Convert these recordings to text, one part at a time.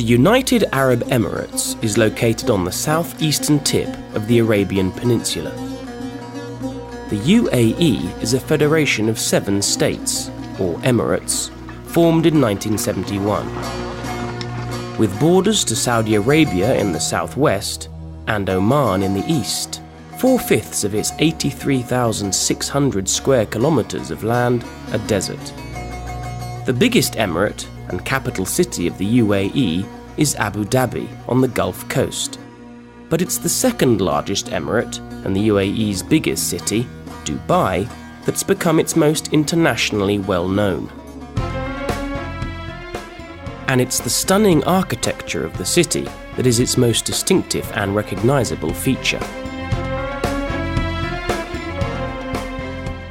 The United Arab Emirates is located on the southeastern tip of the Arabian Peninsula. The UAE is a federation of 7 states, or emirates, formed in 1971. With borders to Saudi Arabia in the southwest and Oman in the east, 4/5 of its 83,600 square kilometers of land are desert. The biggest emirate and capital city of the UAE is Abu Dhabi on the Gulf Coast. But it's the second largest emirate and the UAE's biggest city, Dubai, that's become its most internationally well known. And it's the stunning architecture of the city that is its most distinctive and recognizable feature.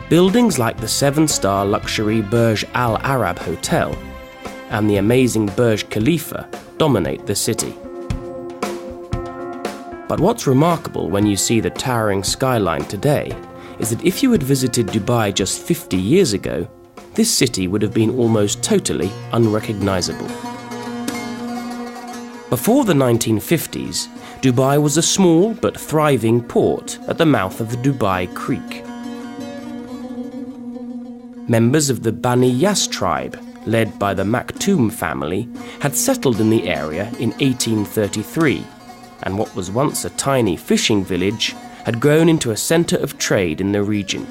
Buildings like the 7-star luxury Burj Al Arab Hotel and the amazing Burj Khalifa dominate the city. But what's remarkable when you see the towering skyline today is that if you had visited Dubai just 50 years ago, this city would have been almost totally unrecognizable. Before the 1950s, Dubai was a small but thriving port at the mouth of the Dubai Creek. Members of the Bani Yas tribe, led by the Maktoum family, had settled in the area in 1833, and what was once a tiny fishing village had grown into a centre of trade in the region.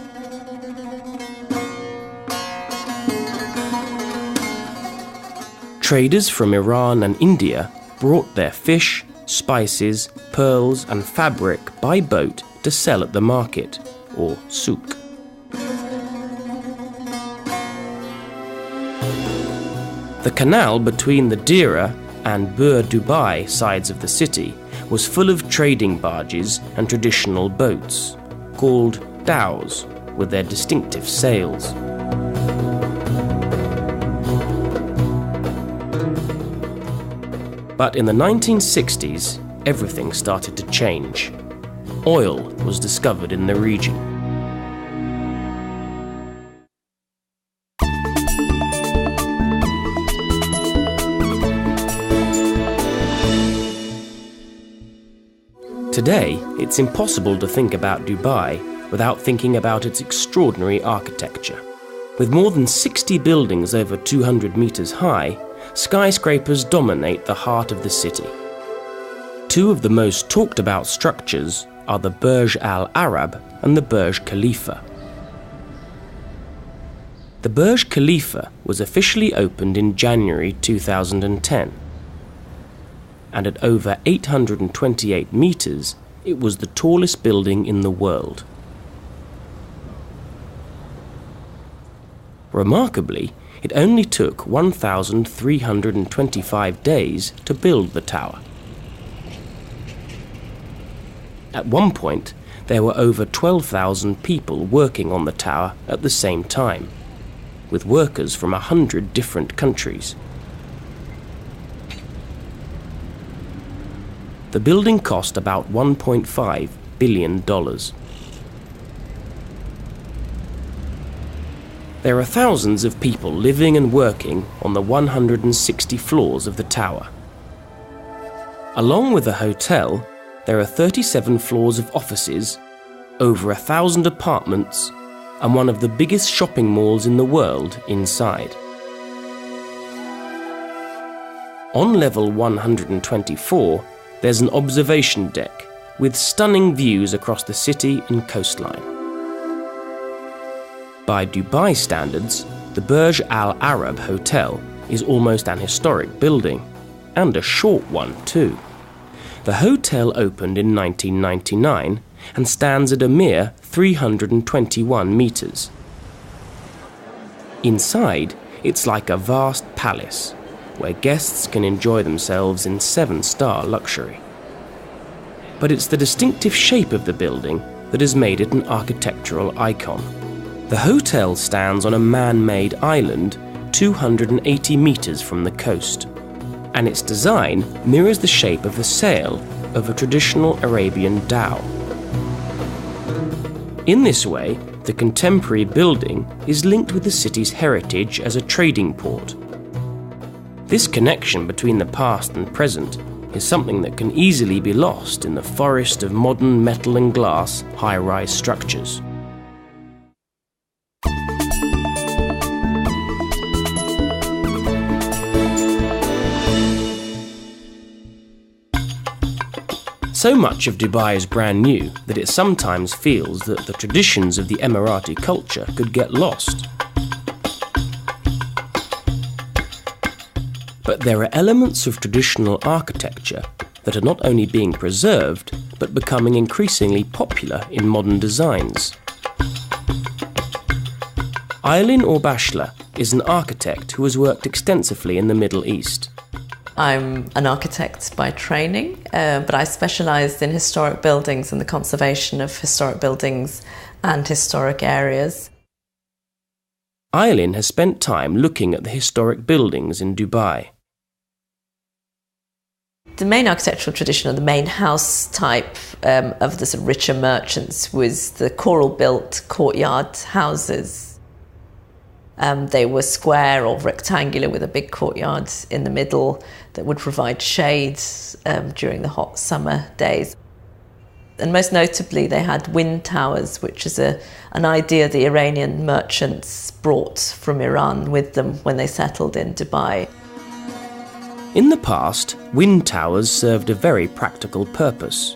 Traders from Iran and India brought their fish, spices, pearls and fabric by boat to sell at the market, or souk. The canal between the Dira and Bur Dubai sides of the city was full of trading barges and traditional boats, called dhows, with their distinctive sails. But in the 1960s, everything started to change. Oil was discovered in the region. Today, it's impossible to think about Dubai without thinking about its extraordinary architecture. With more than 60 buildings over 200 meters high, skyscrapers dominate the heart of the city. 2 of the most talked about structures are the Burj Al Arab and the Burj Khalifa. The Burj Khalifa was officially opened in January 2010. And at over 828 meters, it was the tallest building in the world. Remarkably, it only took 1,325 days to build the tower. At one point, there were over 12,000 people working on the tower at the same time, with workers from 100 different countries. The building cost about $1.5 billion. There are thousands of people living and working on the 160 floors of the tower. Along with the hotel, there are 37 floors of offices, over 1,000 apartments, and one of the biggest shopping malls in the world inside. On level 124, there's an observation deck with stunning views across the city and coastline. By Dubai standards, the Burj Al Arab Hotel is almost an historic building, and a short one too. The hotel opened in 1999 and stands at a mere 321 meters. Inside, it's like a vast palace, where guests can enjoy themselves in 7-star luxury. But it's the distinctive shape of the building that has made it an architectural icon. The hotel stands on a man-made island 280 meters from the coast, and its design mirrors the shape of the sail of a traditional Arabian dhow. In this way, the contemporary building is linked with the city's heritage as a trading port. This connection between the past and present is something that can easily be lost in the forest of modern metal and glass high-rise structures. So much of Dubai is brand new that it sometimes feels that the traditions of the Emirati culture could get lost. But there are elements of traditional architecture that are not only being preserved, but becoming increasingly popular in modern designs. Aylin Orbashla is an architect who has worked extensively in the Middle East. I'm an architect by training, but I specialised in historic buildings and the conservation of historic buildings and historic areas. Aylin has spent time looking at the historic buildings in Dubai. The main architectural tradition, or the main house type of the sort of richer merchants, was the coral-built courtyard houses. They were square or rectangular with a big courtyard in the middle that would provide shade during the hot summer days. And most notably, they had wind towers, which is an idea the Iranian merchants brought from Iran with them when they settled in Dubai. In the past, wind towers served a very practical purpose.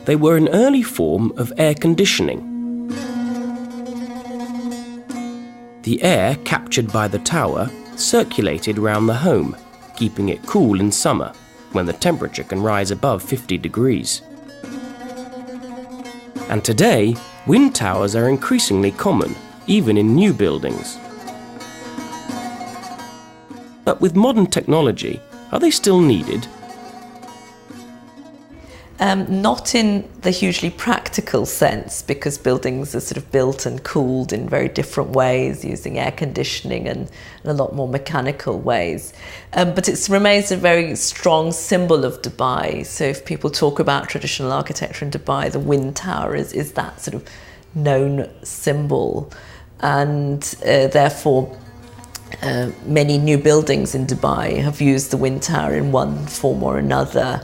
They were an early form of air conditioning. The air captured by the tower circulated round the home, keeping it cool in summer, when the temperature can rise above 50 degrees. And today, wind towers are increasingly common, even in new buildings. But with modern technology, are they still needed? Not in the hugely practical sense, because buildings are sort of built and cooled in very different ways, using air conditioning and a lot more mechanical ways. But it remains a very strong symbol of Dubai. So if people talk about traditional architecture in Dubai, the wind tower is that sort of known symbol. And therefore, many new buildings in Dubai have used the wind tower in one form or another,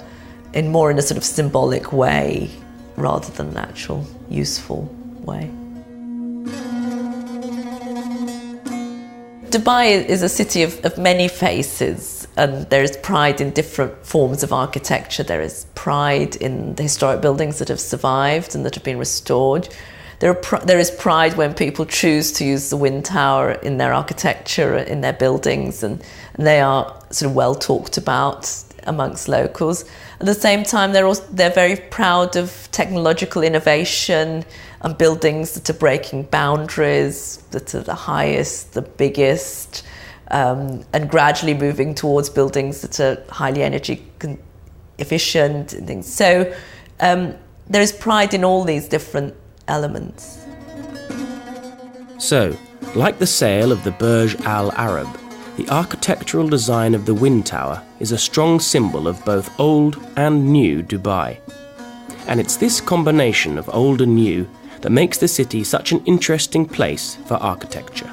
in a sort of symbolic way rather than an actual useful way. Dubai is a city of many faces, and there is pride in different forms of architecture. There is pride in the historic buildings that have survived and that have been restored. There is pride when people choose to use the wind tower in their architecture, in their buildings, and they are sort of well talked about amongst locals. At the same time, they're very proud of technological innovation and buildings that are breaking boundaries, that are the highest, the biggest, and gradually moving towards buildings that are highly energy efficient and things. So there is pride in all these different elements. So, like the sale of the Burj Al Arab, the architectural design of the wind tower is a strong symbol of both old and new Dubai. And it's this combination of old and new that makes the city such an interesting place for architecture.